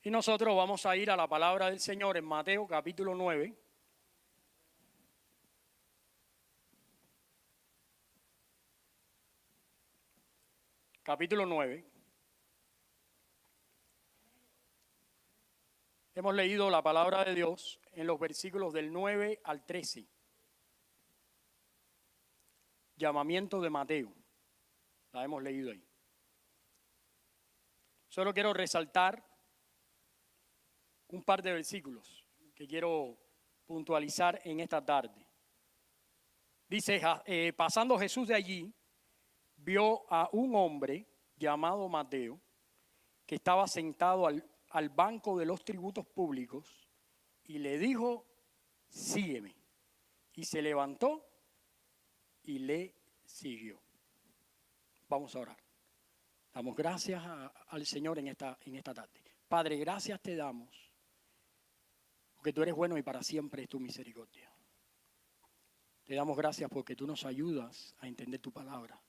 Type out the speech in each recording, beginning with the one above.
Y nosotros vamos a ir a la palabra del Señor en Mateo capítulo 9. Capítulo 9. Hemos leído la palabra de Dios en los versículos del 9 al 13. Llamamiento de Mateo. La hemos leído ahí. Solo quiero resaltar un par de versículos que quiero puntualizar en esta tarde. Dice, pasando Jesús de allí, vio a un hombre llamado Mateo, que estaba sentado al banco de los tributos públicos, y le dijo, sígueme. Y se levantó y le siguió. Vamos a orar. Damos gracias al Señor en esta tarde. Padre, gracias te damos, porque tú eres bueno y para siempre es tu misericordia. Te damos gracias porque tú nos ayudas a entender tu palabra.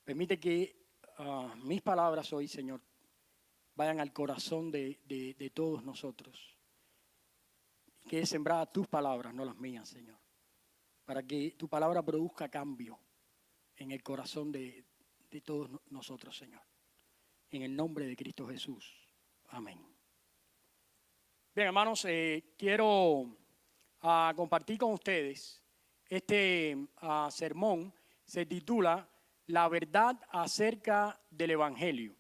Permite que mis palabras hoy, Señor, vayan al corazón de todos nosotros. Que es sembrada tus palabras, no las mías, Señor. Para que tu palabra produzca cambio en el corazón de todos nosotros, Señor. En el nombre de Cristo Jesús. Amén. Bien, hermanos, quiero compartir con ustedes este sermón. Se titula La verdad acerca del Evangelio.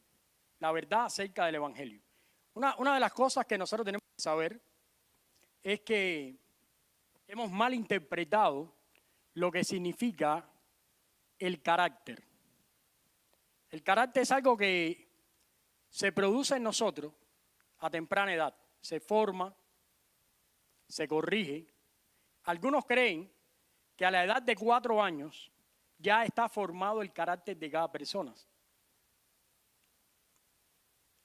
La verdad acerca del Evangelio. Una de las cosas que nosotros tenemos que saber es que hemos malinterpretado lo que significa el carácter. El carácter es algo que se produce en nosotros a temprana edad. Se forma, se corrige. Algunos creen que a la edad de 4 años ya está formado el carácter de cada persona.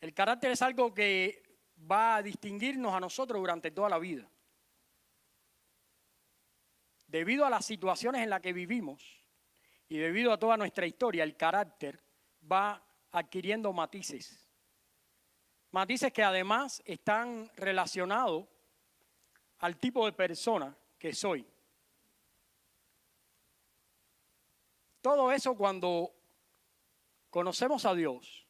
El carácter es algo que va a distinguirnos a nosotros durante toda la vida. Debido a las situaciones en las que vivimos y debido a toda nuestra historia, el carácter va adquiriendo matices. Matices que además están relacionados al tipo de persona que soy. Todo eso cuando conocemos a Dios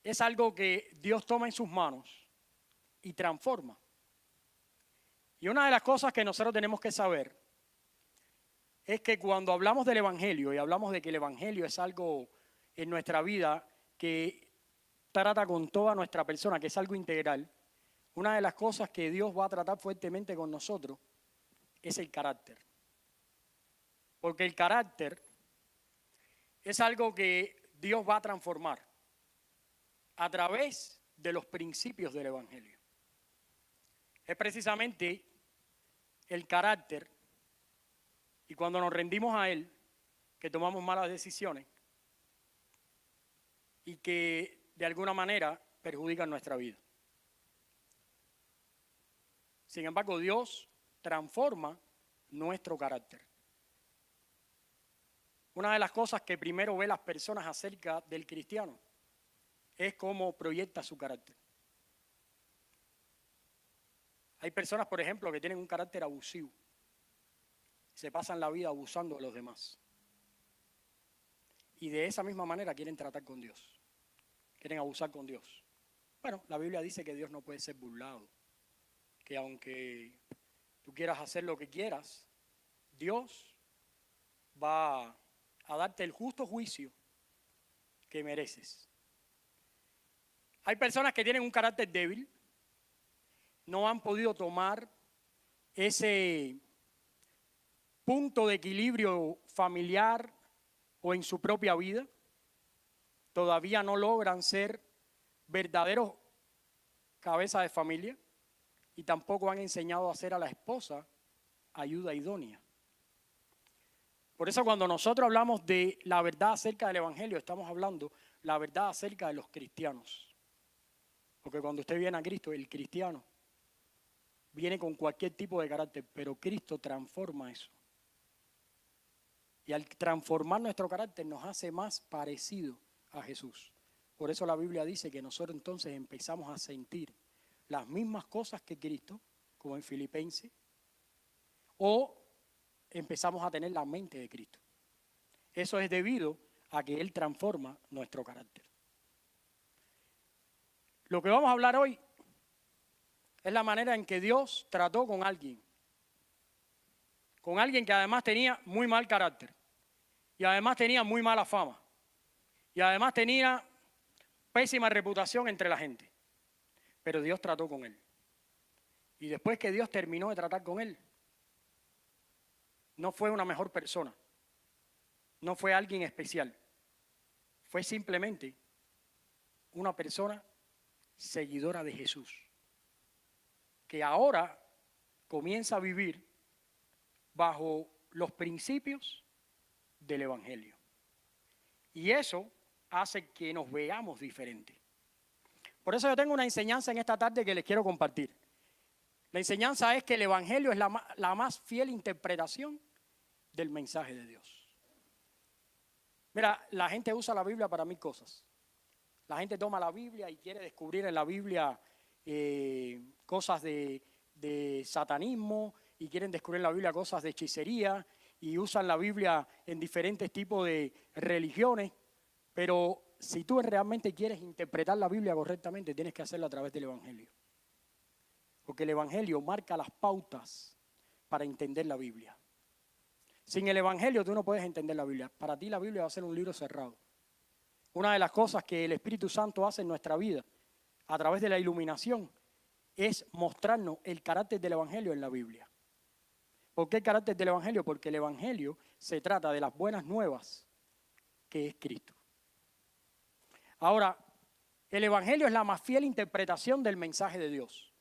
es algo que Dios toma en sus manos y transforma. Y una de las cosas que nosotros tenemos que saber es que cuando hablamos del Evangelio y hablamos de que el Evangelio es algo en nuestra vida que trata con toda nuestra persona, que es algo integral, una de las cosas que Dios va a tratar fuertemente con nosotros es el carácter. Porque el carácter es algo que Dios va a transformar a través de los principios del Evangelio. Es precisamente el carácter y cuando nos rendimos a Él que tomamos malas decisiones y que de alguna manera perjudican nuestra vida. Sin embargo, Dios transforma nuestro carácter. Una de las cosas que primero ven las personas acerca del cristiano es cómo proyecta su carácter. Hay personas, por ejemplo, que tienen un carácter abusivo. Se pasan la vida abusando de los demás. Y de esa misma manera quieren tratar con Dios. Quieren abusar con Dios. Bueno, la Biblia dice que Dios no puede ser burlado. Que aunque tú quieras hacer lo que quieras, Dios va a darte el justo juicio que mereces. Hay personas que tienen un carácter débil, no han podido tomar ese punto de equilibrio familiar o en su propia vida, todavía no logran ser verdaderos cabezas de familia y tampoco han enseñado a hacer a la esposa ayuda idónea. Por eso cuando nosotros hablamos de la verdad acerca del Evangelio, estamos hablando la verdad acerca de los cristianos. Porque cuando usted viene a Cristo, el cristiano viene con cualquier tipo de carácter, pero Cristo transforma eso. Y al transformar nuestro carácter nos hace más parecido a Jesús. Por eso la Biblia dice que nosotros entonces empezamos a sentir las mismas cosas que Cristo, como en Filipenses, o empezamos a tener la mente de Cristo. Eso es debido a que Él transforma nuestro carácter. Lo que vamos a hablar hoy es la manera en que Dios trató con alguien que además tenía muy mal carácter, y además tenía muy mala fama, y además tenía pésima reputación entre la gente. Pero Dios trató con él. Y después que Dios terminó de tratar con él, no fue una mejor persona, no fue alguien especial, fue simplemente una persona seguidora de Jesús, que ahora comienza a vivir bajo los principios del Evangelio. Y eso hace que nos veamos diferentes. Por eso yo tengo una enseñanza en esta tarde que les quiero compartir. La enseñanza es que el Evangelio es la más fiel interpretación del mensaje de Dios. Mira, la gente usa la Biblia para 1000 cosas. La gente toma la Biblia y quiere descubrir en la Biblia cosas de satanismo, y quieren descubrir en la Biblia cosas de hechicería, y usan la Biblia en diferentes tipos de religiones. Pero si tú realmente quieres interpretar la Biblia correctamente, tienes que hacerlo a través del Evangelio. Porque el Evangelio marca las pautas para entender la Biblia. Sin el Evangelio tú no puedes entender la Biblia. Para ti la Biblia va a ser un libro cerrado. Una de las cosas que el Espíritu Santo hace en nuestra vida, a través de la iluminación, es mostrarnos el carácter del Evangelio en la Biblia. ¿Por qué el carácter del Evangelio? Porque el Evangelio se trata de las buenas nuevas, que es Cristo. Ahora, el Evangelio es la más fiel interpretación del mensaje de Dios.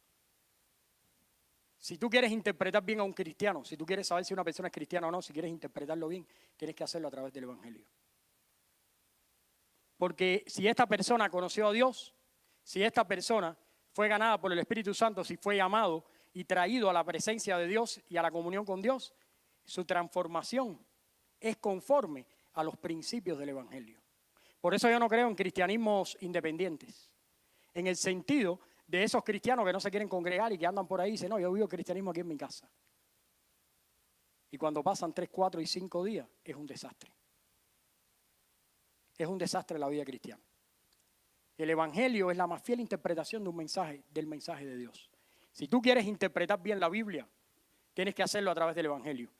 Si tú quieres interpretar bien a un cristiano, si tú quieres saber si una persona es cristiana o no, si quieres interpretarlo bien, tienes que hacerlo a través del Evangelio. Porque si esta persona conoció a Dios, si esta persona fue ganada por el Espíritu Santo, si fue llamado y traído a la presencia de Dios y a la comunión con Dios, su transformación es conforme a los principios del Evangelio. Por eso yo no creo en cristianismos independientes, en el sentido de esos cristianos que no se quieren congregar y que andan por ahí y dicen, no, yo vivo cristianismo aquí en mi casa. Y cuando pasan 3, 4 y 5 días, es un desastre. Es un desastre la vida cristiana. El Evangelio es la más fiel interpretación de del mensaje de Dios. Si tú quieres interpretar bien la Biblia, tienes que hacerlo a través del Evangelio.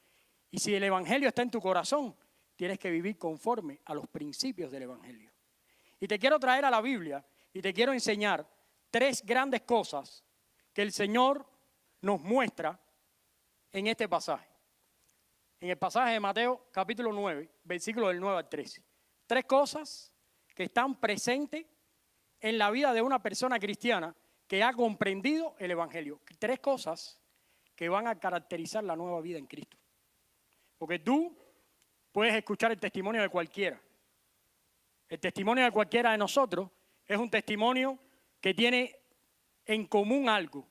Y si el Evangelio está en tu corazón, tienes que vivir conforme a los principios del Evangelio. Y te quiero traer a la Biblia y te quiero enseñar 3 grandes cosas que el Señor nos muestra en este pasaje. En el pasaje de Mateo capítulo 9, versículos del 9 al 13. 3 cosas que están presentes en la vida de una persona cristiana que ha comprendido el Evangelio. 3 cosas que van a caracterizar la nueva vida en Cristo. Porque tú puedes escuchar el testimonio de cualquiera. El testimonio de cualquiera de nosotros es un testimonio que tiene en común algo.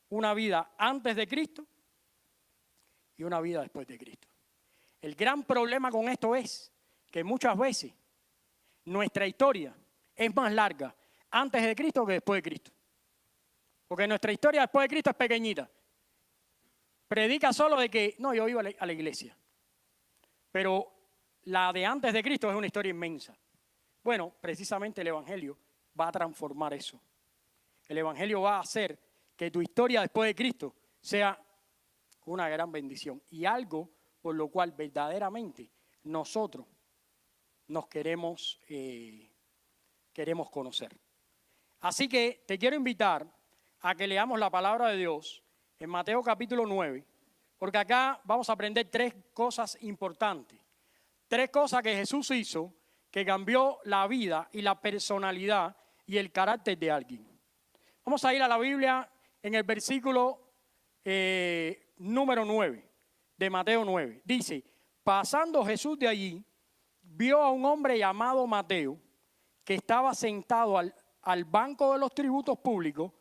Una vida antes de Cristo y una vida después de Cristo. El gran problema con esto es que muchas veces nuestra historia es más larga antes de Cristo que después de Cristo. Porque nuestra historia después de Cristo es pequeñita. Predica solo de que, no, yo iba a la iglesia. Pero la de antes de Cristo es una historia inmensa. Bueno, precisamente el Evangelio va a transformar eso. El Evangelio va a hacer que tu historia después de Cristo sea una gran bendición y algo por lo cual verdaderamente nosotros nos queremos conocer. Así que te quiero invitar a que leamos la palabra de Dios en Mateo capítulo 9, porque acá vamos a aprender 3 cosas importantes. 3 cosas que Jesús hizo que cambió la vida y la personalidad y el carácter de alguien. Vamos a ir a la Biblia en el versículo número 9 de Mateo 9. Dice, pasando Jesús de allí, vio a un hombre llamado Mateo que estaba sentado al banco de los tributos públicos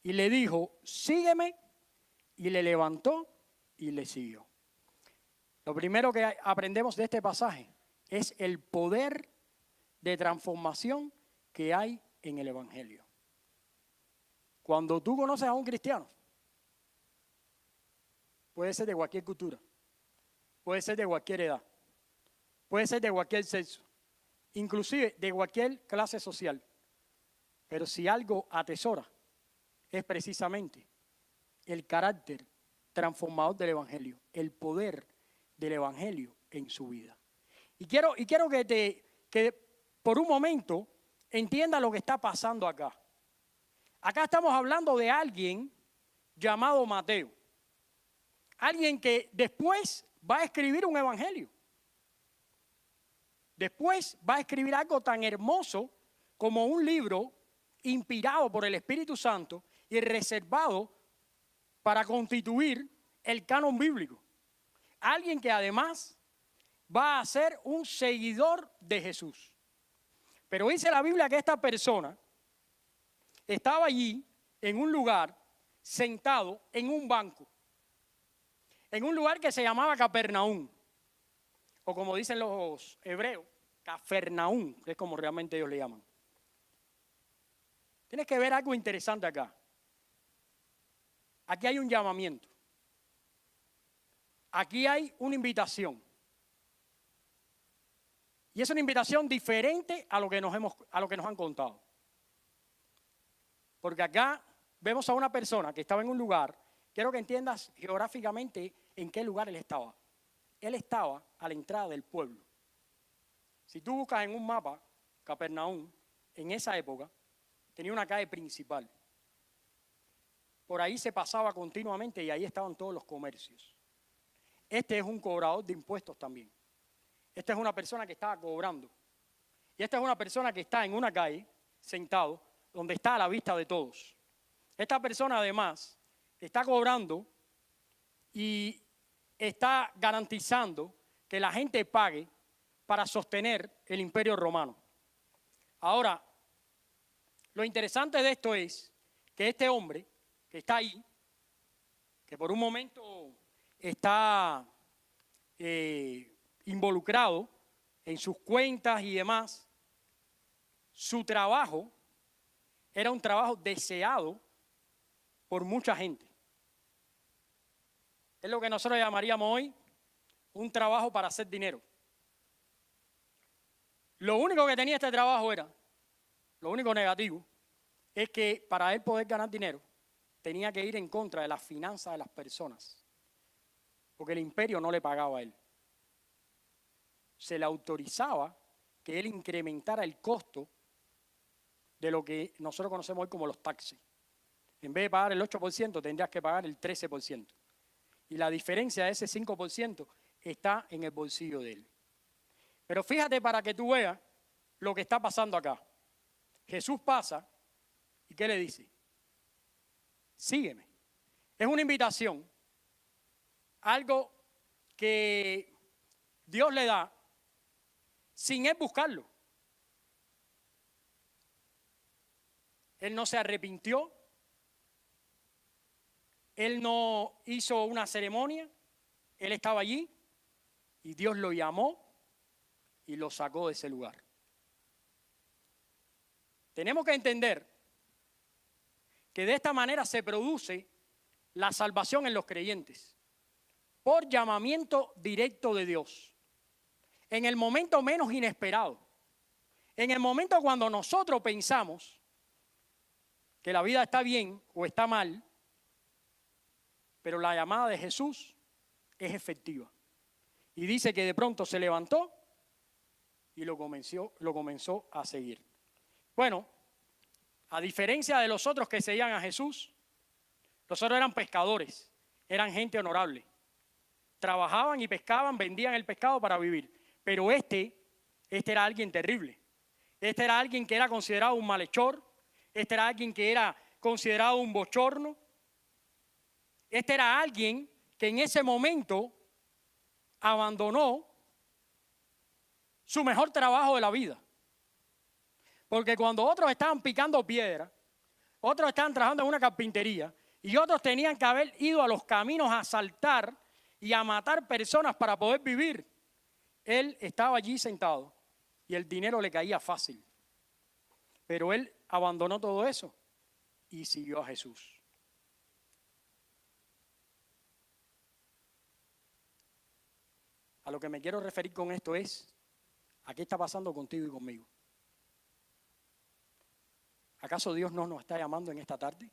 y le dijo, sígueme, y le levantó y le siguió. Lo primero que aprendemos de este pasaje es el poder de transformación que hay en el Evangelio. Cuando tú conoces a un cristiano, puede ser de cualquier cultura, puede ser de cualquier edad, puede ser de cualquier sexo, inclusive de cualquier clase social. Pero si algo atesora, es precisamente el carácter transformador del Evangelio, el poder del Evangelio en su vida. Y quiero que por un momento entienda lo que está pasando acá. Acá estamos hablando de alguien llamado Mateo. Alguien que después va a escribir un evangelio. Después va a escribir algo tan hermoso como un libro inspirado por el Espíritu Santo y reservado para constituir el canon bíblico. Alguien que además va a ser un seguidor de Jesús. Pero dice la Biblia que esta persona estaba allí en un lugar sentado en un banco, en un lugar que se llamaba Capernaum, o como dicen los hebreos, Cafarnaúm, que es como realmente ellos le llaman. Tienes que ver algo interesante acá. Aquí hay un llamamiento. Aquí hay una invitación. Y es una invitación diferente a lo que nos han contado. Porque acá vemos a una persona que estaba en un lugar, quiero que entiendas geográficamente en qué lugar él estaba. Él estaba a la entrada del pueblo. Si tú buscas en un mapa, Capernaum, en esa época, tenía una calle principal. Por ahí se pasaba continuamente y ahí estaban todos los comercios. Este es un cobrador de impuestos también. Esta es una persona que estaba cobrando. Y esta es una persona que está en una calle, sentado, donde está a la vista de todos. Esta persona además está cobrando y está garantizando que la gente pague para sostener el imperio romano. Ahora, lo interesante de esto es que este hombre que está ahí, que por un momento está involucrado en sus cuentas y demás, su trabajo era un trabajo deseado por mucha gente. Es lo que nosotros llamaríamos hoy un trabajo para hacer dinero. Lo único que tenía este trabajo lo único negativo, es que para él poder ganar dinero, tenía que ir en contra de las finanzas de las personas, porque el imperio no le pagaba a él. Se le autorizaba que él incrementara el costo de lo que nosotros conocemos hoy como los taxis. En vez de pagar el 8%, tendrías que pagar el 13%. Y la diferencia de ese 5% está en el bolsillo de él. Pero fíjate para que tú veas lo que está pasando acá. Jesús pasa y ¿qué le dice? Sígueme. Es una invitación, algo que Dios le da sin él buscarlo. Él no se arrepintió, él no hizo una ceremonia, él estaba allí y Dios lo llamó y lo sacó de ese lugar. Tenemos que entender que de esta manera se produce la salvación en los creyentes, por llamamiento directo de Dios, en el momento menos inesperado, en el momento cuando nosotros pensamos que la vida está bien o está mal, pero la llamada de Jesús es efectiva. Y dice que de pronto se levantó y lo comenzó a seguir. Bueno, a diferencia de los otros que seguían a Jesús, los otros eran pescadores, eran gente honorable. Trabajaban y pescaban, vendían el pescado para vivir. Pero este era alguien terrible. Este era alguien que era considerado un malhechor. Este era alguien que era considerado un bochorno. Este era alguien que en ese momento abandonó su mejor trabajo de la vida. Porque cuando otros estaban picando piedra, otros estaban trabajando en una carpintería y otros tenían que haber ido a los caminos a asaltar y a matar personas para poder vivir, él estaba allí sentado y y el dinero le caía fácil. Pero él abandonó todo eso y siguió a Jesús. A lo que me quiero referir con esto es, ¿a qué está pasando contigo y conmigo? ¿Acaso Dios no nos está llamando en esta tarde?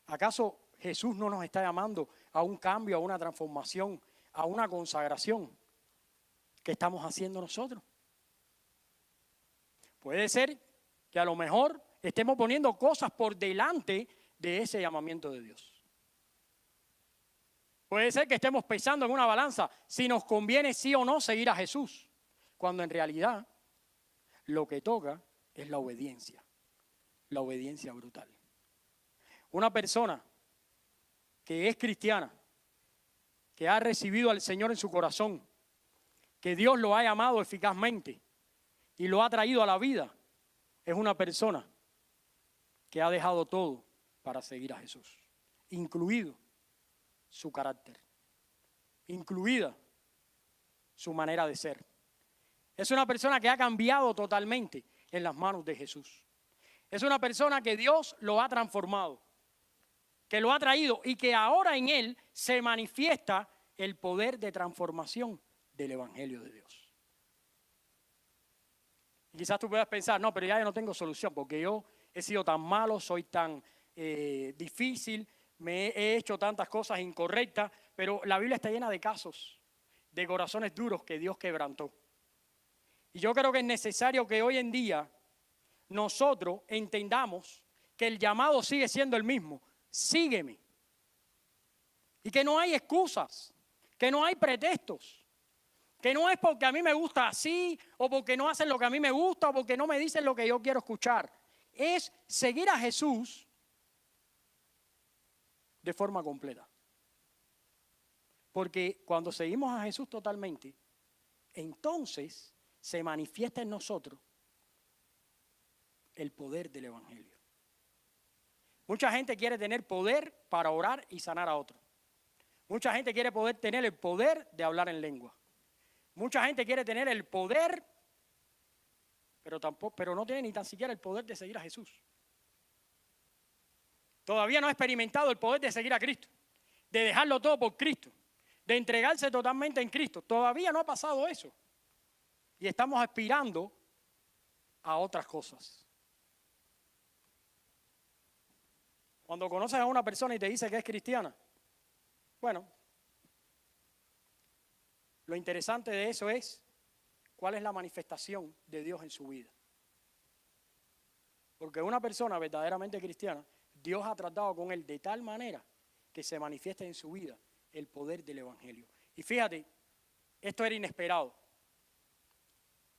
¿Acaso Jesús no nos está llamando a un cambio, a una transformación, a una consagración que estamos haciendo nosotros? Puede ser que a lo mejor estemos poniendo cosas por delante de ese llamamiento de Dios. Puede ser que estemos pesando en una balanza si nos conviene sí o no seguir a Jesús, cuando en realidad lo que toca es la obediencia brutal. Una persona que es cristiana, que ha recibido al Señor en su corazón, que Dios lo ha llamado eficazmente y lo ha traído a la vida, es una persona que ha dejado todo para seguir a Jesús, incluido su carácter, incluida su manera de ser. Es una persona que ha cambiado totalmente en las manos de Jesús. Es una persona que Dios lo ha transformado, que lo ha traído y que ahora en él se manifiesta el poder de transformación del Evangelio de Dios. Y quizás tú puedas pensar, no, pero ya yo no tengo solución porque yo he sido tan malo, soy tan difícil, me he hecho tantas cosas incorrectas, pero la Biblia está llena de casos, de corazones duros que Dios quebrantó. Y yo creo que es necesario que hoy en día nosotros entendamos que el llamado sigue siendo el mismo, sígueme. Y que no hay excusas, que no hay pretextos, que no es porque a mí me gusta así, o porque no hacen lo que a mí me gusta, o porque no me dicen lo que yo quiero escuchar. Es seguir a Jesús de forma completa. Porque cuando seguimos a Jesús totalmente, entonces se manifiesta en nosotros el poder del Evangelio. Mucha gente quiere tener poder para orar y sanar a otros. Mucha gente quiere poder tener el poder de hablar en lengua. Mucha gente quiere tener el poder, pero no tiene ni tan siquiera el poder de seguir a Jesús. Todavía no ha experimentado el poder de seguir a Cristo, de dejarlo todo por Cristo, de entregarse totalmente en Cristo. Todavía no ha pasado eso. Y estamos aspirando a otras cosas. Cuando conoces a una persona y te dice que es cristiana, bueno, lo interesante de eso es cuál es la manifestación de Dios en su vida. Porque una persona verdaderamente cristiana, Dios ha tratado con él de tal manera que se manifiesta en su vida el poder del Evangelio. Y fíjate, esto era inesperado.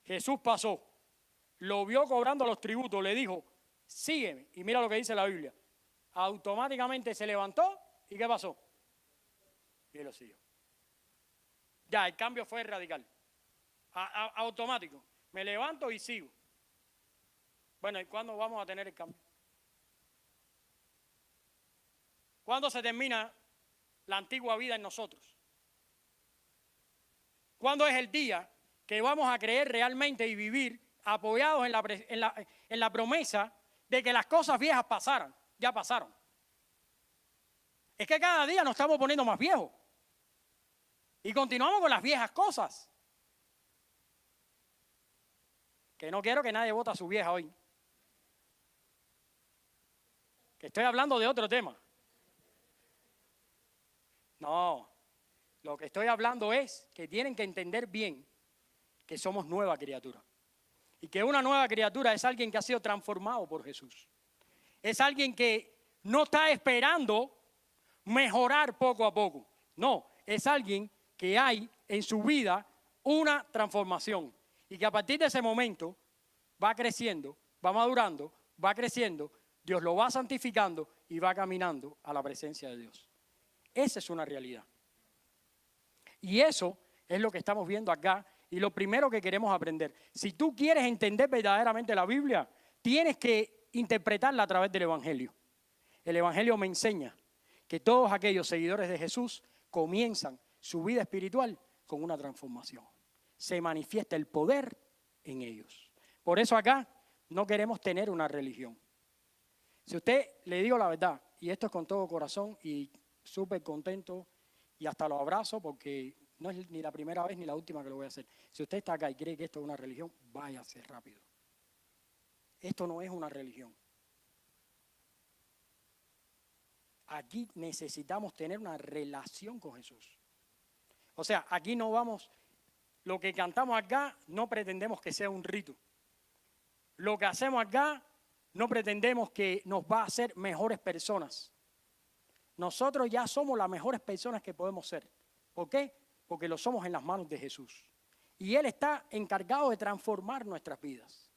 Jesús pasó, lo vio cobrando los tributos, le dijo, sígueme. Y mira lo que dice la Biblia. Automáticamente se levantó y ¿qué pasó? Y lo siguió. Ya, el cambio fue radical. Automático. Me levanto y sigo. Bueno, ¿y cuándo vamos a tener el cambio? ¿Cuándo se termina la antigua vida en nosotros? ¿Cuándo es el día que vamos a creer realmente y vivir apoyados en la promesa de que las cosas viejas pasaran? Ya pasaron. Es que cada día nos estamos poniendo más viejos. Y continuamos con las viejas cosas. Que no quiero que nadie vote a su vieja hoy. Que estoy hablando de otro tema. No, lo que estoy hablando es que tienen que entender bien que somos nueva criatura. Y que una nueva criatura es alguien que ha sido transformado por Jesús. Es alguien que no está esperando mejorar poco a poco. No, es alguien que hay en su vida una transformación. Y que a partir de ese momento va creciendo, va madurando, va creciendo, Dios lo va santificando y va caminando a la presencia de Dios. Esa es una realidad. Y eso es lo que estamos viendo acá y lo primero que queremos aprender. Si tú quieres entender verdaderamente la Biblia, tienes que interpretarla a través del Evangelio. El Evangelio me enseña que todos aquellos seguidores de Jesús comienzan su vida espiritual con una transformación. Se manifiesta el poder en ellos. Por eso acá no queremos tener una religión. Si usted, le digo la verdad, y esto es con todo corazón y súper contento y hasta lo abrazo porque no es ni la primera vez ni la última que lo voy a hacer. Si usted está acá y cree que esto es una religión, váyase rápido. Esto no es una religión. Aquí necesitamos tener una relación con Jesús. O sea, aquí no vamos, lo que cantamos acá no pretendemos que sea un rito. Lo que hacemos acá no pretendemos que nos va a hacer mejores personas. Nosotros ya somos las mejores personas que podemos ser. ¿Por qué? Porque lo somos en las manos de Jesús. Y Él está encargado de transformar nuestras vidas.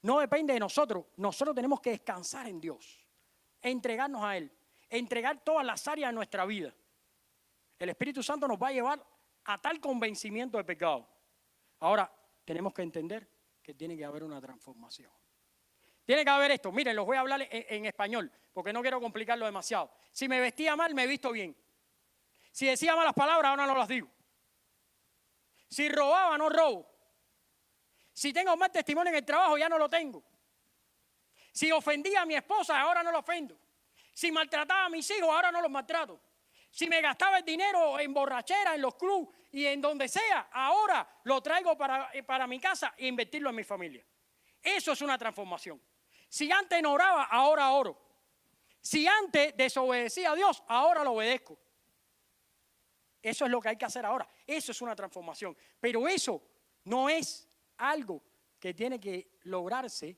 No depende de nosotros. Nosotros tenemos que descansar en Dios, entregarnos a Él, entregar todas las áreas de nuestra vida. El Espíritu Santo nos va a llevar a tal convencimiento de pecado. Ahora, tenemos que entender que tiene que haber una transformación. Tiene que haber esto. Miren, los voy a hablar en español, porque no quiero complicarlo demasiado. Si me vestía mal, me he visto bien. Si decía malas palabras, ahora no las digo. Si robaba, no robo. Si tengo mal testimonio en el trabajo, ya no lo tengo. Si ofendía a mi esposa, ahora no lo ofendo. Si maltrataba a mis hijos, ahora no los maltrato. Si me gastaba el dinero en borrachera, en los clubes y en donde sea, ahora lo traigo para mi casa e invertirlo en mi familia. Eso es una transformación. Si antes no oraba, ahora oro. Si antes desobedecía a Dios, ahora lo obedezco. Eso es lo que hay que hacer ahora. Eso es una transformación. Pero eso no es algo que tiene que lograrse.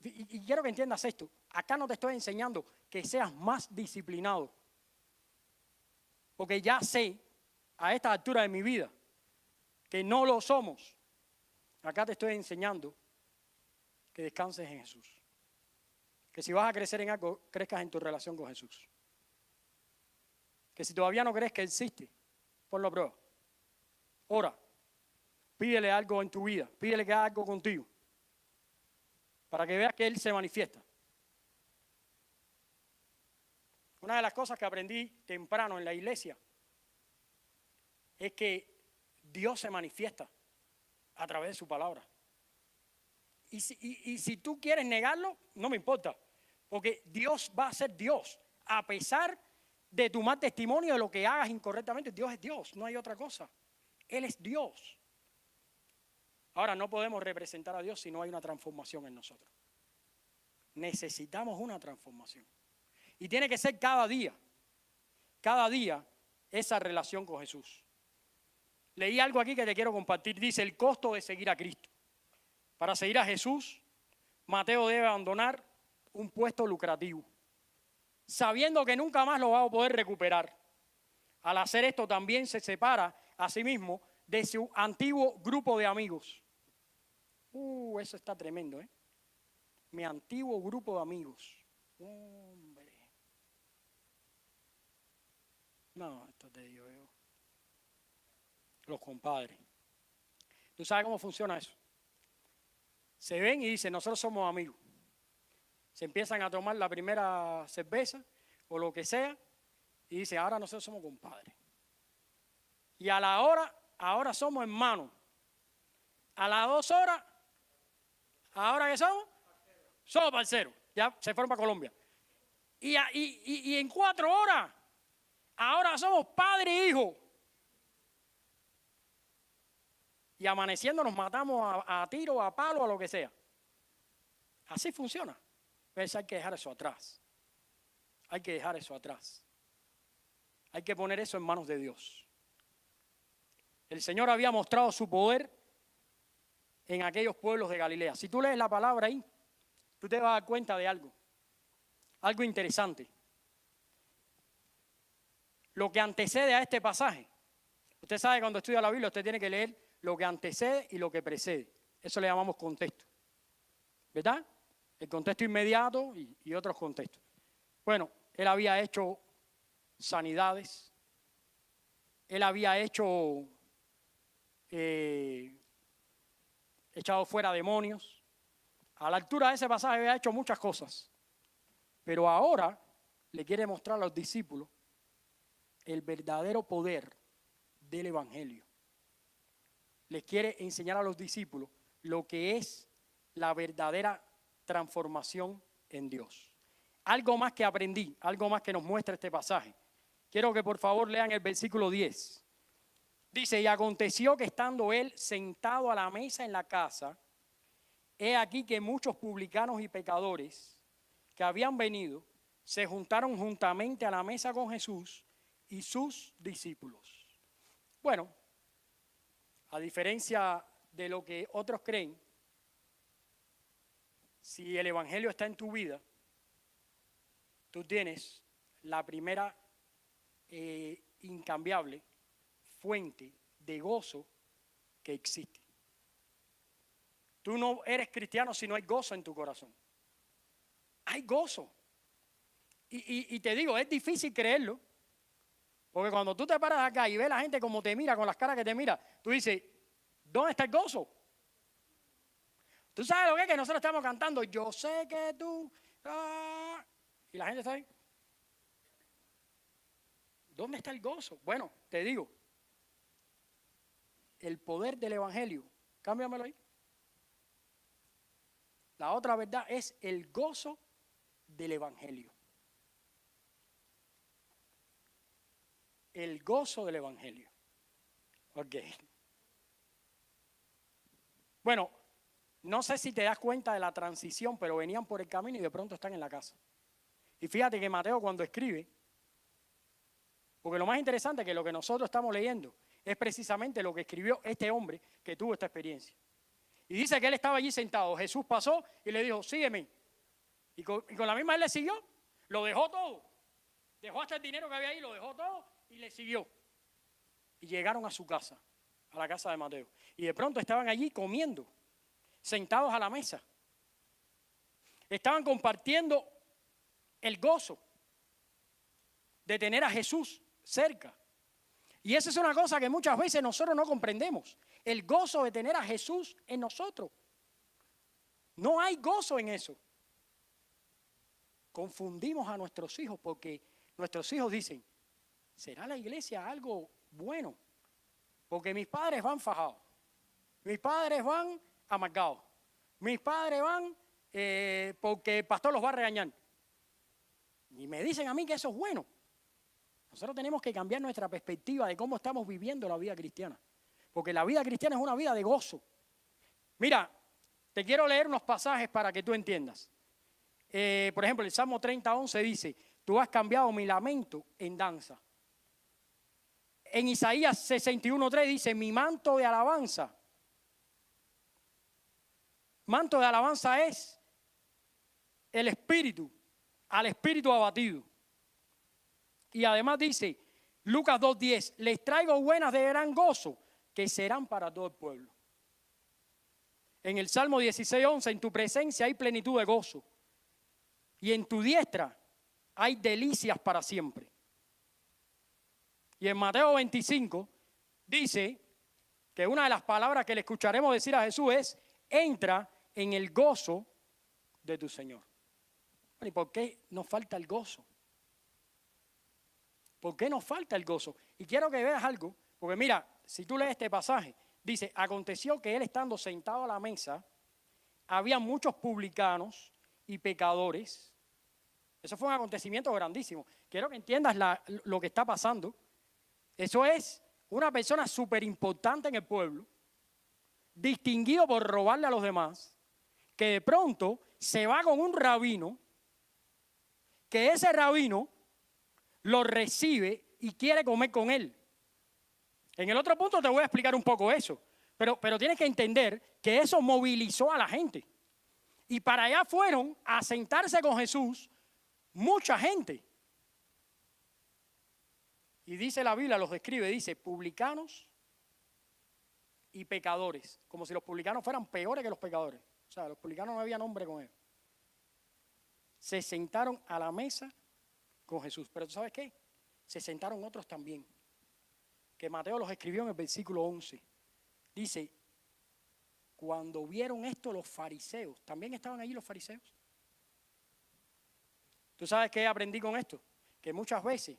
Y quiero que entiendas esto. Acá no te estoy enseñando que seas más disciplinado. Porque ya sé, a esta altura de mi vida, que no lo somos. Acá te estoy enseñando que descanses en Jesús. Que si vas a crecer en algo, crezcas en tu relación con Jesús. Que si todavía no crees que existe, ponlo a prueba. Ora, pídele algo en tu vida, pídele que haga algo contigo, para que veas que Él se manifiesta. Una de las cosas que aprendí temprano en la iglesia es que Dios se manifiesta a través de su palabra. Y si tú quieres negarlo, no me importa, porque Dios va a ser Dios, a pesar de tu mal testimonio, de lo que hagas incorrectamente. Dios es Dios, no hay otra cosa. Él es Dios. Ahora, no podemos representar a Dios si no hay una transformación en nosotros. Necesitamos una transformación. Y tiene que ser cada día esa relación con Jesús. Leí algo aquí que te quiero compartir. Dice, el costo de seguir a Cristo. Para seguir a Jesús, Mateo debe abandonar un puesto lucrativo, sabiendo que nunca más lo va a poder recuperar. Al hacer esto también se separa a sí mismo de su antiguo grupo de amigos. Eso está tremendo, ¿eh? Mi antiguo grupo de amigos. Hombre. No, esto te digo yo. Los compadres. ¿Tú sabes cómo funciona eso? Se ven y dicen, nosotros somos amigos. Se empiezan a tomar la primera cerveza o lo que sea y dicen, ahora nosotros somos compadres. Y a la hora, ahora somos hermanos. A las 2 horas, ¿ahora qué somos? Somos parceros. Ya se fueron para Colombia. Y en 4 horas, ahora somos padre e hijo. Y amaneciendo nos matamos a tiro, a palo, a lo que sea. Así funciona. Pues hay que dejar eso atrás. Hay que dejar eso atrás. Hay que poner eso en manos de Dios. El Señor había mostrado su poder en aquellos pueblos de Galilea. Si tú lees la palabra ahí, tú te vas a dar cuenta de algo. Algo interesante. Lo que antecede a este pasaje. Usted sabe que cuando estudia la Biblia, usted tiene que leer lo que antecede y lo que precede. Eso le llamamos contexto. ¿Verdad? El contexto inmediato y otros contextos. Bueno, Él había hecho sanidades. Él había echado fuera demonios. A la altura de ese pasaje había hecho muchas cosas. Pero ahora le quiere mostrar a los discípulos el verdadero poder del Evangelio. Les quiere enseñar a los discípulos lo que es la verdadera transformación en Dios. Algo más que aprendí, algo más que nos muestra este pasaje. Quiero que por favor lean el versículo 10. Dice, y aconteció que estando él sentado a la mesa en la casa, he aquí que muchos publicanos y pecadores que habían venido se juntaron juntamente a la mesa con Jesús y sus discípulos. Bueno, a diferencia de lo que otros creen, si el evangelio está en tu vida, tú tienes la primera incambiable fuente de gozo que existe. Tú no eres cristiano si no hay gozo en tu corazón. Hay gozo. Y te digo, es difícil creerlo, porque cuando tú te paras acá y ves a la gente como te mira, con las caras que te mira, tú dices, ¿dónde está el gozo? ¿Tú sabes lo que es que nosotros estamos cantando? Yo sé que tú... y la gente está ahí. ¿Dónde está el gozo? Bueno, te digo, el poder del evangelio, cámbiamelo ahí. La otra verdad es el gozo del evangelio. El gozo del evangelio. Ok. Bueno, no sé si te das cuenta de la transición, pero venían por el camino y de pronto están en la casa. Y fíjate que Mateo cuando escribe, porque lo más interesante es que lo que nosotros estamos leyendo es precisamente lo que escribió este hombre que tuvo esta experiencia. Y dice que él estaba allí sentado. Jesús pasó y le dijo, sígueme. Y con la misma él le siguió. Lo dejó todo. Dejó hasta el dinero que había ahí, lo dejó todo y le siguió. Y llegaron a su casa, a la casa de Mateo. Y de pronto estaban allí comiendo, sentados a la mesa. Estaban compartiendo el gozo de tener a Jesús cerca. Y esa es una cosa que muchas veces nosotros no comprendemos. El gozo de tener a Jesús en nosotros. No hay gozo en eso. Confundimos a nuestros hijos porque nuestros hijos dicen, ¿será la iglesia algo bueno? Porque mis padres van fajados. Mis padres van amargados. Mis padres van porque el pastor los va a regañar. Y me dicen a mí que eso es bueno. Nosotros tenemos que cambiar nuestra perspectiva de cómo estamos viviendo la vida cristiana. Porque la vida cristiana es una vida de gozo. Mira, te quiero leer unos pasajes para que tú entiendas. Por ejemplo, el Salmo 30:11 dice, tú has cambiado mi lamento en danza. En Isaías 61:3 dice, mi manto de alabanza. Manto de alabanza es el espíritu, al espíritu abatido. Y además dice, Lucas 2:10, les traigo buenas de gran gozo que serán para todo el pueblo. En el Salmo 16:11, en tu presencia hay plenitud de gozo y en tu diestra hay delicias para siempre. Y en Mateo 25 dice que una de las palabras que le escucharemos decir a Jesús es, entra en el gozo de tu Señor. ¿Y por qué nos falta el gozo? ¿Por qué nos falta el gozo? Y quiero que veas algo, porque mira, si tú lees este pasaje, dice, aconteció que él estando sentado a la mesa, había muchos publicanos y pecadores. Eso fue un acontecimiento grandísimo. Quiero que entiendas lo que está pasando. Eso es una persona súper importante en el pueblo, distinguido por robarle a los demás, que de pronto se va con un rabino, que ese rabino lo recibe y quiere comer con él. En el otro punto te voy a explicar un poco eso, pero tienes que entender que eso movilizó a la gente. Y para allá fueron a sentarse con Jesús mucha gente. Y dice la Biblia, los describe, dice, publicanos y pecadores, como si los publicanos fueran peores que los pecadores. O sea, los publicanos no había nombre con ellos. Se sentaron a la mesa con Jesús. Pero ¿tú sabes qué? Se sentaron otros también, que Mateo los escribió en el versículo 11. Dice, cuando vieron esto los fariseos, ¿también estaban allí los fariseos? ¿Tú sabes qué aprendí con esto? Que muchas veces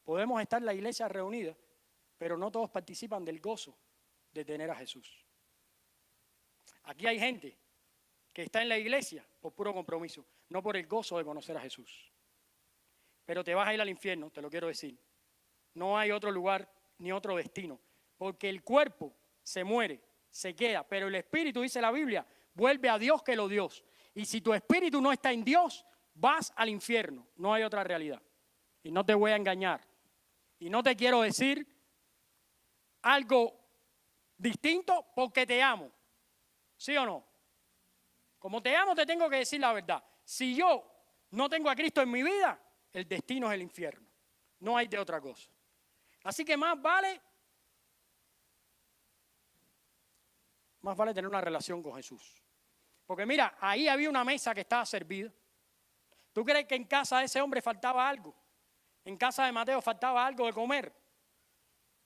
podemos estar en la iglesia reunida, pero no todos participan del gozo de tener a Jesús. Aquí hay gente que está en la iglesia por puro compromiso, no por el gozo de conocer a Jesús. Pero te vas a ir al infierno, te lo quiero decir. No hay otro lugar ni otro destino, porque el cuerpo se muere, se queda, pero el espíritu, dice la Biblia, vuelve a Dios que lo dio. Y si tu espíritu no está en Dios, vas al infierno. No hay otra realidad. Y no te voy a engañar. Y no te quiero decir algo distinto porque te amo. ¿Sí o no? Como te amo, te tengo que decir la verdad. Si yo no tengo a Cristo en mi vida, el destino es el infierno. No hay de otra cosa. Así que más vale tener una relación con Jesús. Porque mira, ahí había una mesa que estaba servida. ¿Tú crees que en casa de ese hombre faltaba algo? En casa de Mateo faltaba algo de comer.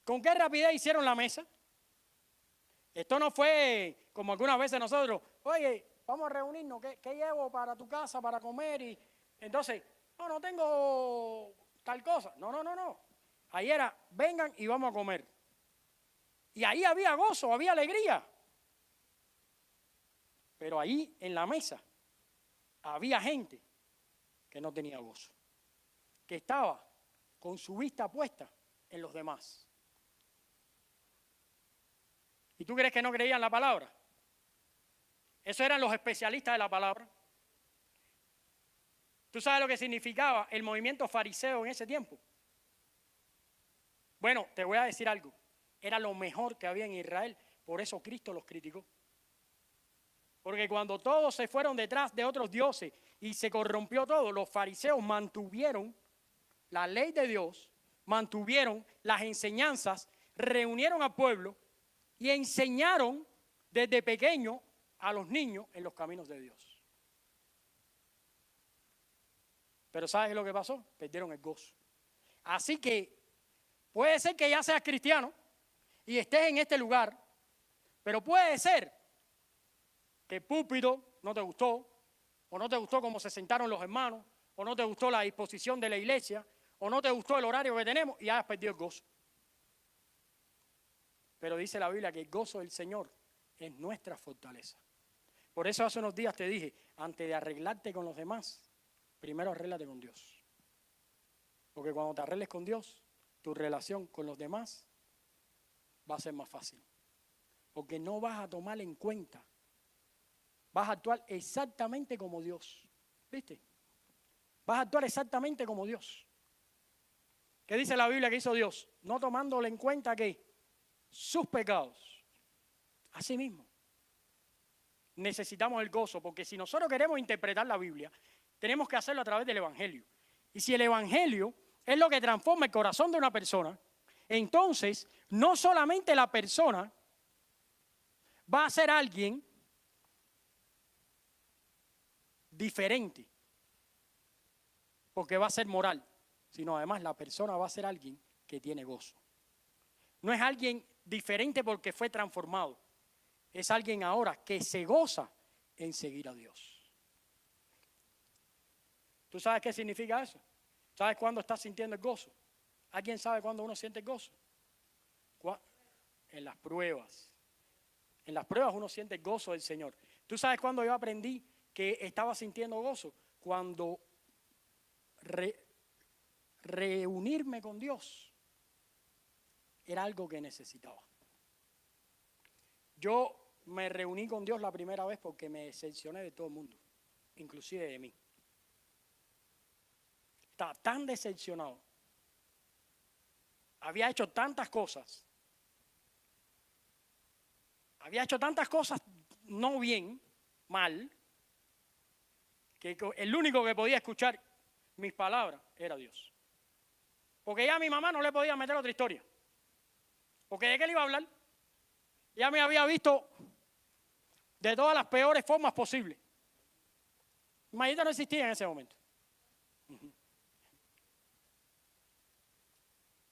¿Con qué rapidez hicieron la mesa? Esto no fue como algunas veces nosotros, oye, vamos a reunirnos, ¿qué llevo para tu casa para comer? Y entonces, no tengo tal cosa. No. Ahí era, vengan y vamos a comer. Y ahí había gozo, había alegría. Pero ahí en la mesa había gente que no tenía gozo, que estaba con su vista puesta en los demás. ¿Y tú crees que no creían la palabra? Esos eran los especialistas de la palabra. ¿Tú sabes lo que significaba el movimiento fariseo en ese tiempo? Bueno, te voy a decir algo. Era lo mejor que había en Israel, por eso Cristo los criticó. Porque cuando todos se fueron detrás de otros dioses y se corrompió todo, los fariseos mantuvieron la ley de Dios, mantuvieron las enseñanzas, reunieron al pueblo y enseñaron desde pequeño a los niños en los caminos de Dios. Pero ¿sabes lo que pasó? Perdieron el gozo. Así que puede ser que ya seas cristiano y estés en este lugar, pero puede ser que el púlpito no te gustó, o no te gustó cómo se sentaron los hermanos, o no te gustó la disposición de la iglesia, o no te gustó el horario que tenemos y hayas perdido el gozo. Pero dice la Biblia que el gozo del Señor es nuestra fortaleza. Por eso hace unos días te dije, antes de arreglarte con los demás, primero arréglate con Dios. Porque cuando te arregles con Dios, tu relación con los demás va a ser más fácil. Porque no vas a tomar en cuenta. Vas a actuar exactamente como Dios. ¿Viste? Vas a actuar exactamente como Dios. ¿Qué dice la Biblia que hizo Dios? No tomándole en cuenta que sus pecados. Así mismo. Necesitamos el gozo, porque si nosotros queremos interpretar la Biblia, tenemos que hacerlo a través del Evangelio. Y si el Evangelio es lo que transforma el corazón de una persona, entonces no solamente la persona va a ser alguien diferente, porque va a ser moral, sino además la persona va a ser alguien que tiene gozo. No es alguien diferente porque fue transformado, es alguien ahora que se goza en seguir a Dios. ¿Tú sabes qué significa eso? ¿Sabes cuándo estás sintiendo el gozo? ¿Alguien sabe cuándo uno siente el gozo? En las pruebas. En las pruebas uno siente el gozo del Señor. ¿Tú sabes cuándo yo aprendí que estaba sintiendo gozo? Cuando reunirme con Dios era algo que necesitaba. Yo me reuní con Dios la primera vez porque me decepcioné de todo el mundo, inclusive de mí. Estaba tan decepcionado. Había hecho tantas cosas. Había hecho tantas cosas no bien, mal, que el único que podía escuchar mis palabras era Dios. Porque ya a mi mamá no le podía meter otra historia. Porque ¿de qué le iba a hablar? Ya me había visto de todas las peores formas posibles. Imagínate, no existía en ese momento.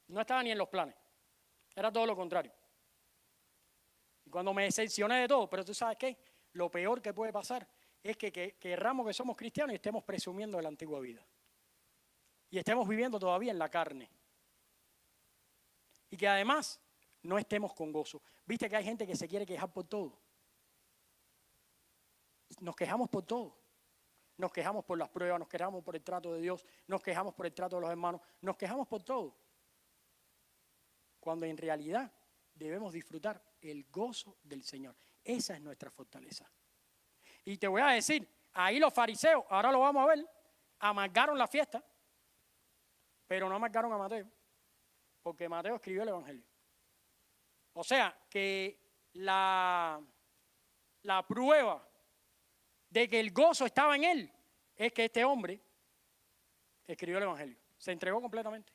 No estaba ni en los planes. Era todo lo contrario. Y cuando me decepcioné de todo, pero tú sabes qué, lo peor que puede pasar es que querramos que somos cristianos y estemos presumiendo de la antigua vida. Y estemos viviendo todavía en la carne. Y que además no estemos con gozo. Viste que hay gente que se quiere quejar por todo. nos quejamos por todo. Nos quejamos por las pruebas, nos quejamos por el trato de Dios, nos quejamos por el trato de los hermanos, nos quejamos por todo. Cuando en realidad debemos disfrutar el gozo del Señor. Esa es nuestra fortaleza. Y te voy a decir, ahí los fariseos, ahora lo vamos a ver, amargaron la fiesta, pero no amargaron a Mateo, porque Mateo escribió el Evangelio. O sea, que la prueba de que el gozo estaba en él es que este hombre escribió el Evangelio. Se entregó completamente.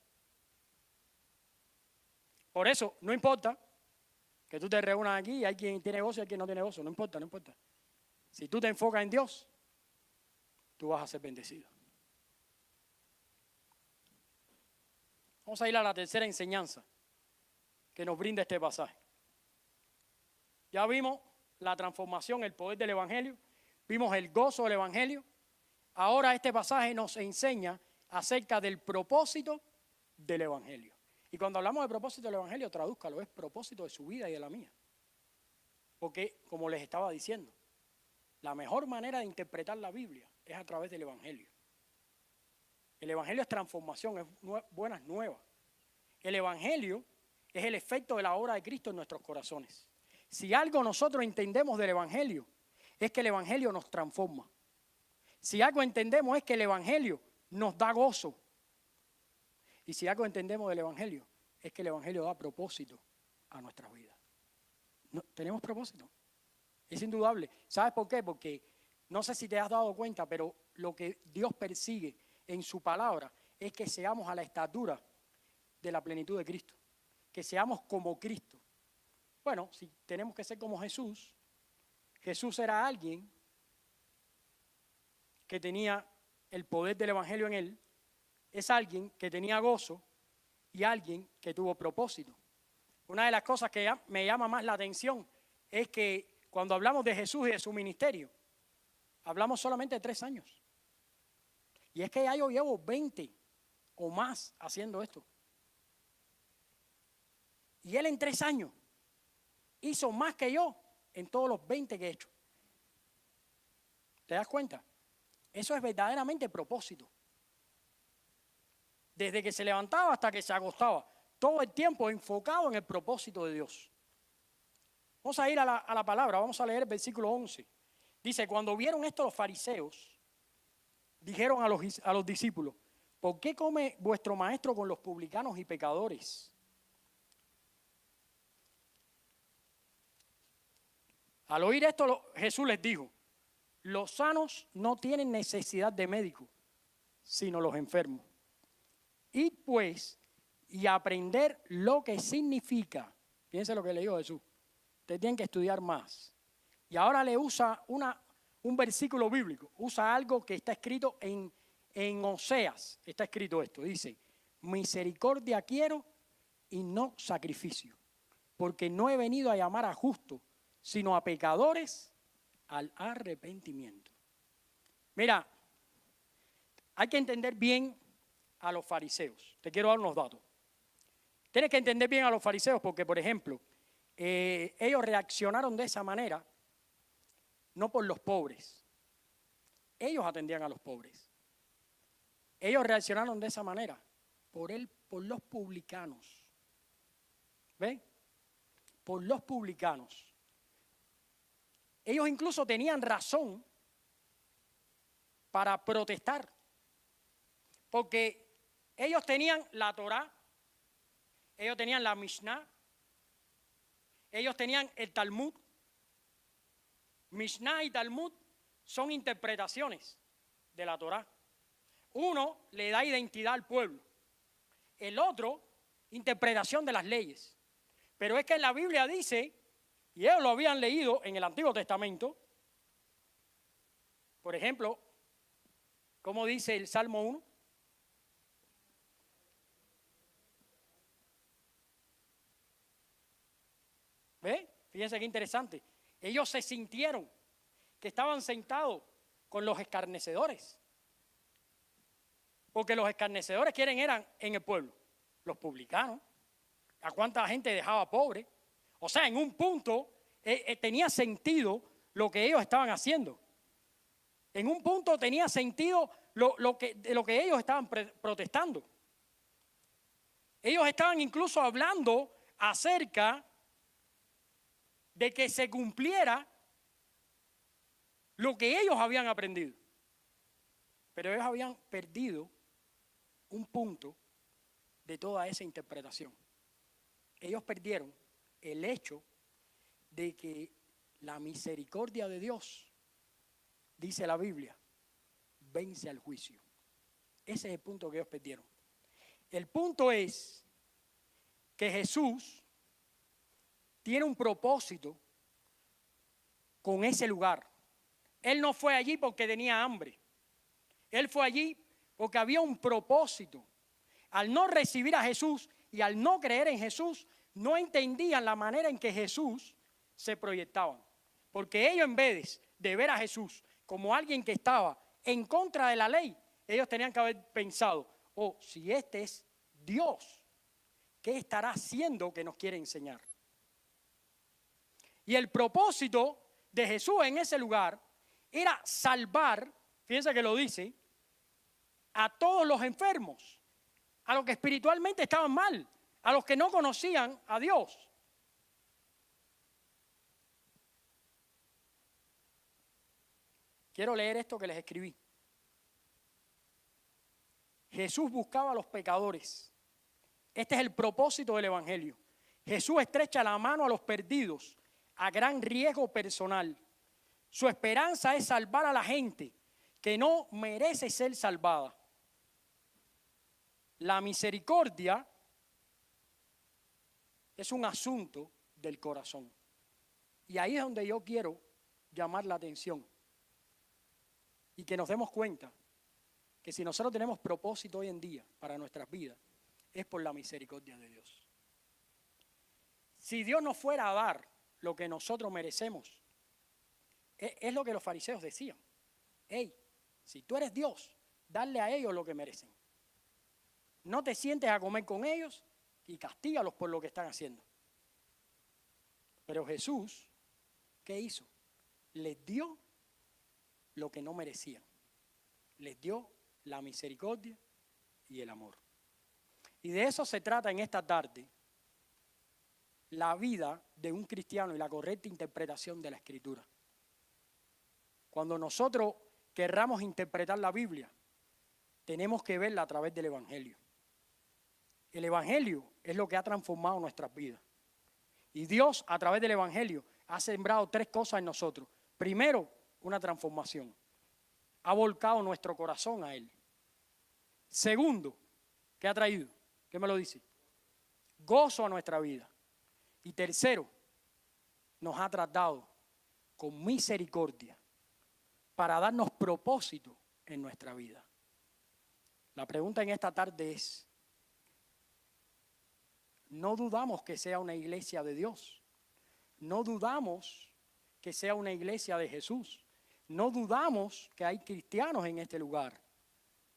Por eso, no importa que tú te reúnas aquí y hay quien tiene gozo y hay quien no tiene gozo. No importa, no importa. Si tú te enfocas en Dios, tú vas a ser bendecido. Vamos a ir a la tercera enseñanza que nos brinda este pasaje. Ya vimos la transformación, el poder del Evangelio. Vimos el gozo del Evangelio. Ahora este pasaje nos enseña acerca del propósito del Evangelio. Y cuando hablamos de propósito del Evangelio, tradúzcalo, es propósito de su vida y de la mía. Porque, como les estaba diciendo, la mejor manera de interpretar la Biblia es a través del Evangelio. El Evangelio es transformación, es buenas nuevas. El Evangelio es el efecto de la obra de Cristo en nuestros corazones. Si algo nosotros entendemos del Evangelio, es que el Evangelio nos transforma. Si algo entendemos es que el Evangelio nos da gozo. Y si algo entendemos del Evangelio, es que el Evangelio da propósito a nuestras vidas. No, tenemos propósito. Es indudable. ¿Sabes por qué? Porque no sé si te has dado cuenta, pero lo que Dios persigue en su palabra es que seamos a la estatura de la plenitud de Cristo. Que seamos como Cristo. Bueno, si tenemos que ser como Jesús, Jesús era alguien que tenía el poder del Evangelio en él, es alguien que tenía gozo y alguien que tuvo propósito. Una de las cosas que me llama más la atención es que cuando hablamos de Jesús y de su ministerio, hablamos solamente de 3 años. Y es que ya yo llevo 20 o más haciendo esto. Y él en 3 años hizo más que yo en todos los 20 que he hecho. ¿Te das cuenta? Eso es verdaderamente propósito. Desde que se levantaba hasta que se acostaba, todo el tiempo enfocado en el propósito de Dios. Vamos a ir a la palabra, vamos a leer el versículo 11. Dice, cuando vieron esto los fariseos, dijeron a los discípulos, ¿por qué come vuestro maestro con los publicanos y pecadores? Al oír esto, Jesús les dijo, los sanos no tienen necesidad de médico, sino los enfermos. Id pues y aprender lo que significa. Fíjense lo que le dijo Jesús. Ustedes tienen que estudiar más. Y ahora le usa un versículo bíblico. Usa algo que está escrito en Oseas. Está escrito esto. Dice, misericordia quiero y no sacrificio. Porque no he venido a llamar a justos, sino a pecadores al arrepentimiento. Mira, hay que entender bien a los fariseos. Te quiero dar unos datos. Tienes que entender bien a los fariseos porque, por ejemplo, ellos reaccionaron de esa manera no por los pobres. Ellos atendían a los pobres. Ellos reaccionaron de esa manera por los publicanos. ¿Ven? Por los publicanos. Ellos incluso tenían razón para protestar. Porque ellos tenían la Torá, ellos tenían la Mishnah, ellos tenían el Talmud. Mishnah y Talmud son interpretaciones de la Torá. Uno le da identidad al pueblo, el otro, interpretación de las leyes. Pero es que la Biblia dice, y ellos lo habían leído en el Antiguo Testamento, por ejemplo, ¿cómo dice el Salmo 1? ¿Ve? Fíjense qué interesante. Ellos se sintieron que estaban sentados con los escarnecedores. Porque los escarnecedores, ¿quiénes eran en el pueblo? Los publicanos. ¿A cuánta gente dejaba pobre? O sea, en un punto tenía sentido lo que ellos estaban haciendo. En un punto tenía sentido de lo que ellos estaban protestando. Ellos estaban incluso hablando acerca de que se cumpliera lo que ellos habían aprendido. Pero ellos habían perdido un punto de toda esa interpretación. Ellos perdieron el hecho de que la misericordia de Dios, dice la Biblia, vence al juicio. Ese es el punto que ellos perdieron. El punto es que Jesús tiene un propósito con ese lugar. Él no fue allí porque tenía hambre. Él fue allí porque había un propósito. Al no recibir a Jesús y al no creer en Jesús, no entendían la manera en que Jesús se proyectaba. Porque ellos, en vez de ver a Jesús como alguien que estaba en contra de la ley, ellos tenían que haber pensado, oh, si este es Dios, ¿qué estará haciendo que nos quiere enseñar? Y el propósito de Jesús en ese lugar era salvar, fíjense que lo dice, a todos los enfermos, a los que espiritualmente estaban mal, a los que no conocían a Dios. Quiero leer esto que les escribí. Jesús buscaba a los pecadores. Este es el propósito del Evangelio. Jesús estrecha la mano a los perdidos a gran riesgo personal. Su esperanza es salvar a la gente que no merece ser salvada. La misericordia es un asunto del corazón. Y ahí es donde yo quiero llamar la atención. Y que nos demos cuenta que si nosotros tenemos propósito hoy en día para nuestras vidas, es por la misericordia de Dios. Si Dios nos fuera a dar lo que nosotros merecemos, es lo que los fariseos decían. Hey, si tú eres Dios, dale a ellos lo que merecen. No te sientes a comer con ellos y castígalos por lo que están haciendo. Pero Jesús, ¿qué hizo? Les dio lo que no merecían. Les dio la misericordia y el amor. Y de eso se trata en esta tarde, la vida de un cristiano y la correcta interpretación de la Escritura. Cuando nosotros querramos interpretar la Biblia, tenemos que verla a través del Evangelio. El Evangelio es lo que ha transformado nuestras vidas. Y Dios, a través del Evangelio, ha sembrado tres cosas en nosotros. Primero, una transformación. Ha volcado nuestro corazón a Él. Segundo, ¿qué ha traído? ¿Qué me lo dice? Gozo a nuestra vida. Y tercero, nos ha tratado con misericordia para darnos propósito en nuestra vida. La pregunta en esta tarde es, no dudamos que sea una iglesia de Dios. No dudamos que sea una iglesia de Jesús. No dudamos que hay cristianos en este lugar.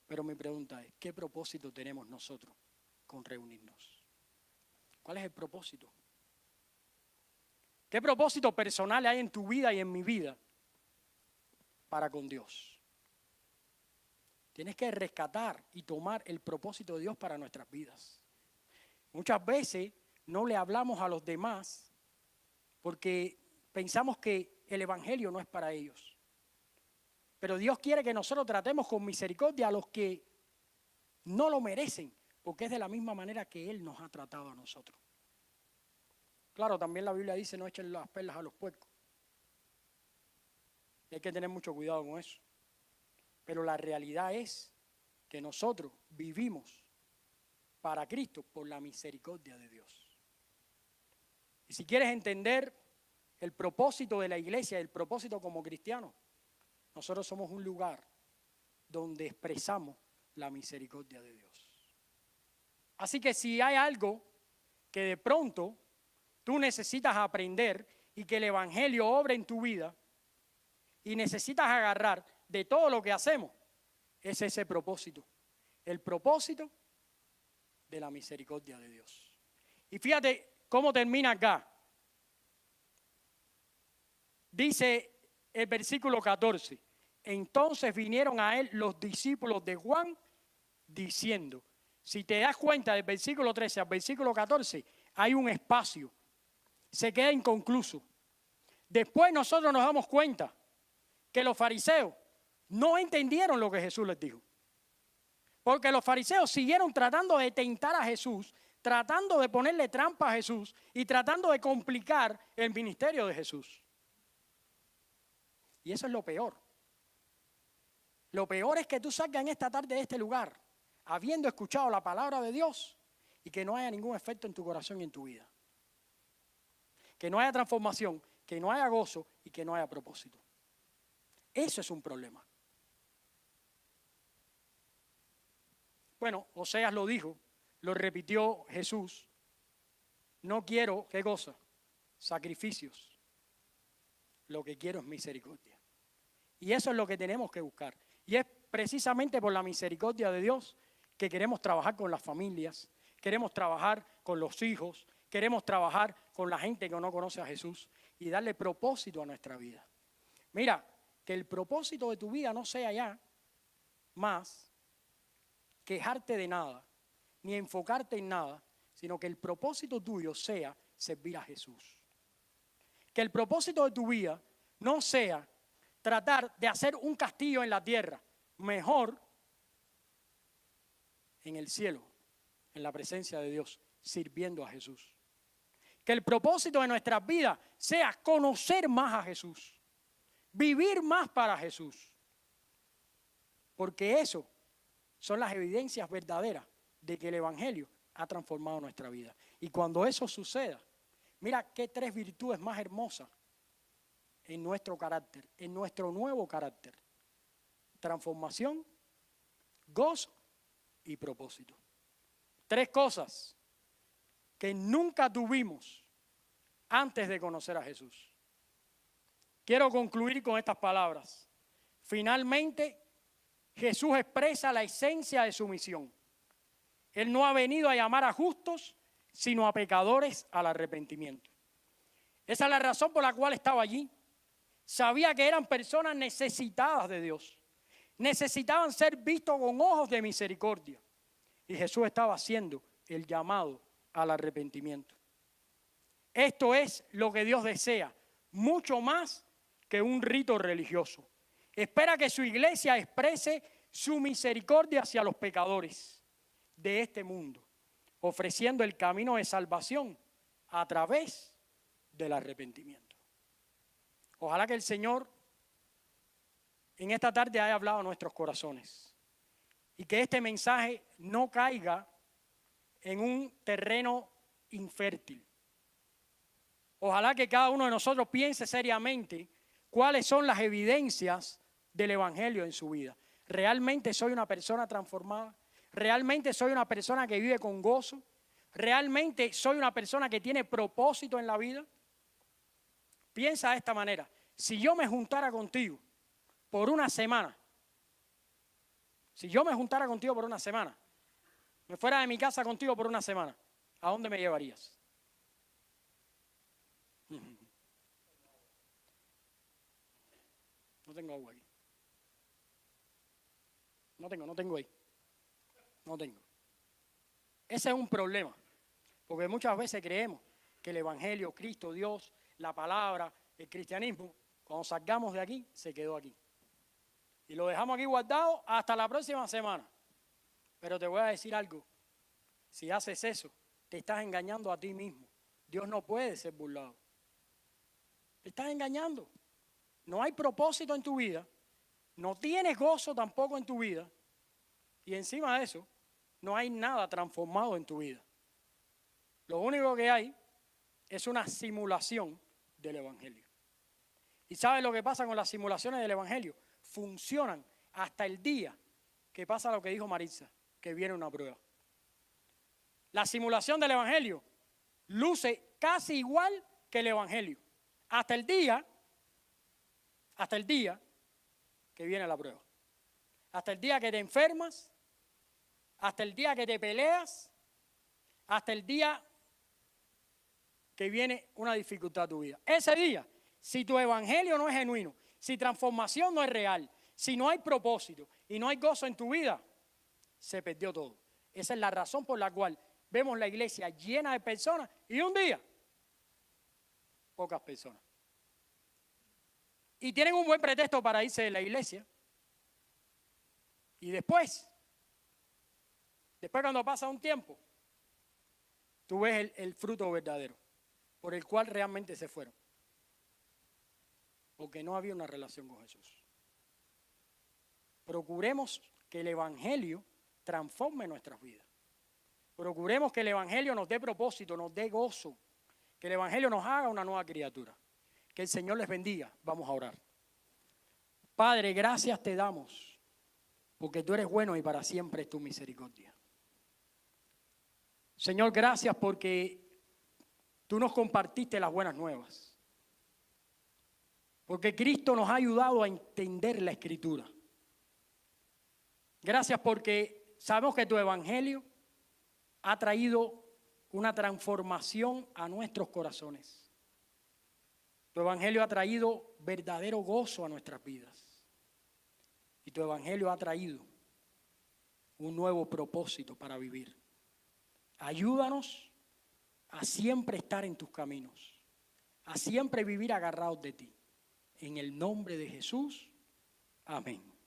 Pero mi pregunta es, ¿qué propósito tenemos nosotros con reunirnos? ¿Cuál es el propósito? ¿Qué propósito personal hay en tu vida y en mi vida para con Dios? Tienes que rescatar y tomar el propósito de Dios para nuestras vidas. Muchas veces no le hablamos a los demás porque pensamos que el Evangelio no es para ellos. Pero Dios quiere que nosotros tratemos con misericordia a los que no lo merecen, porque es de la misma manera que Él nos ha tratado a nosotros. Claro, también la Biblia dice no echen las perlas a los puercos. Y hay que tener mucho cuidado con eso. Pero la realidad es que nosotros vivimos para Cristo por la misericordia de Dios. Y si quieres entender el propósito de la iglesia, el propósito como cristianos, nosotros somos un lugar donde expresamos la misericordia de Dios. Así que si hay algo que de pronto tú necesitas aprender y que el Evangelio obre en tu vida y necesitas agarrar de todo lo que hacemos, es ese propósito. El propósito de la misericordia de Dios. Y fíjate cómo termina acá. Dice el versículo 14, Entonces vinieron a él los discípulos de Juan diciendo, si te das cuenta del versículo 13 al versículo 14, hay un espacio, se queda inconcluso. Después nosotros nos damos cuenta que los fariseos no entendieron lo que Jesús les dijo. Porque los fariseos siguieron tratando de tentar a Jesús, tratando de ponerle trampa a Jesús y tratando de complicar el ministerio de Jesús. Y eso es lo peor. Lo peor es que tú salgas en esta tarde de este lugar, habiendo escuchado la palabra de Dios, y que no haya ningún efecto en tu corazón y en tu vida. Que no haya transformación, que no haya gozo y que no haya propósito. Eso es un problema. Bueno, Oseas lo dijo, lo repitió Jesús. No quiero, ¿qué cosa? Sacrificios. Lo que quiero es misericordia. Y eso es lo que tenemos que buscar. Y es precisamente por la misericordia de Dios que queremos trabajar con las familias, queremos trabajar con los hijos, queremos trabajar con la gente que no conoce a Jesús y darle propósito a nuestra vida. Mira, que el propósito de tu vida no sea ya más quejarte de nada, ni enfocarte en nada, sino que el propósito tuyo sea servir a Jesús. Que el propósito de tu vida no sea tratar de hacer un castillo en la tierra, mejor en el cielo, en la presencia de Dios, sirviendo a Jesús. Que el propósito de nuestras vidas sea conocer más a Jesús, vivir más para Jesús. Porque eso son las evidencias verdaderas de que el Evangelio ha transformado nuestra vida. Y cuando eso suceda, mira qué tres virtudes más hermosas en nuestro carácter, en nuestro nuevo carácter. Transformación, gozo y propósito. Tres cosas que nunca tuvimos antes de conocer a Jesús. Quiero concluir con estas palabras. Finalmente, Jesús expresa la esencia de su misión. Él no ha venido a llamar a justos, sino a pecadores al arrepentimiento. Esa es la razón por la cual estaba allí. Sabía que eran personas necesitadas de Dios. Necesitaban ser vistos con ojos de misericordia. Y Jesús estaba haciendo el llamado al arrepentimiento. Esto es lo que Dios desea, mucho más que un rito religioso. Espera que su iglesia exprese su misericordia hacia los pecadores de este mundo, ofreciendo el camino de salvación a través del arrepentimiento. Ojalá que el Señor en esta tarde haya hablado a nuestros corazones y que este mensaje no caiga en un terreno infértil. Ojalá que cada uno de nosotros piense seriamente cuáles son las evidencias del Evangelio en su vida. ¿Realmente soy una persona transformada? ¿Realmente soy una persona que vive con gozo? ¿Realmente soy una persona que tiene propósito en la vida? Piensa de esta manera. Si yo me juntara contigo por una semana, me fuera de mi casa contigo por una semana, ¿a dónde me llevarías? No tengo agua aquí. No tengo ahí. No tengo. Ese es un problema, porque muchas veces creemos que el Evangelio, Cristo, Dios, la palabra, el cristianismo, cuando salgamos de aquí, se quedó aquí. Y lo dejamos aquí guardado hasta la próxima semana. Pero te voy a decir algo. Si haces eso, te estás engañando a ti mismo. Dios no puede ser burlado. Te estás engañando. No hay propósito en tu vida. No tienes gozo tampoco en tu vida. Y encima de eso, no hay nada transformado en tu vida. Lo único que hay es una simulación del Evangelio. ¿Y sabes lo que pasa con las simulaciones del Evangelio? Funcionan hasta el día que pasa lo que dijo Maritza, que viene una prueba. La simulación del Evangelio luce casi igual que el Evangelio. Hasta el día que viene la prueba. Hasta el día que te enfermas, hasta el día que te peleas, hasta el día que viene una dificultad a tu vida. Ese día, si tu evangelio no es genuino, si transformación no es real, Si no hay propósito y no hay gozo en tu vida, se perdió todo. Esa es la razón por la cual vemos la iglesia llena de personas y un día pocas personas. Y tienen un buen pretexto para irse de la iglesia. Y después cuando pasa un tiempo, tú ves el fruto verdadero por el cual realmente se fueron. Porque no había una relación con Jesús. Procuremos que el evangelio transforme nuestras vidas. Procuremos que el evangelio nos dé propósito, nos dé gozo. Que el evangelio nos haga una nueva criatura. Que el Señor les bendiga. Vamos a orar. Padre, gracias te damos, porque tú eres bueno y para siempre es tu misericordia. Señor, gracias porque tú nos compartiste las buenas nuevas. Porque Cristo nos ha ayudado a entender la Escritura. Gracias porque sabemos que tu evangelio ha traído una transformación a nuestros corazones. Tu evangelio ha traído verdadero gozo a nuestras vidas. Y tu evangelio ha traído un nuevo propósito para vivir. Ayúdanos a siempre estar en tus caminos, a siempre vivir agarrados de ti. En el nombre de Jesús, amén.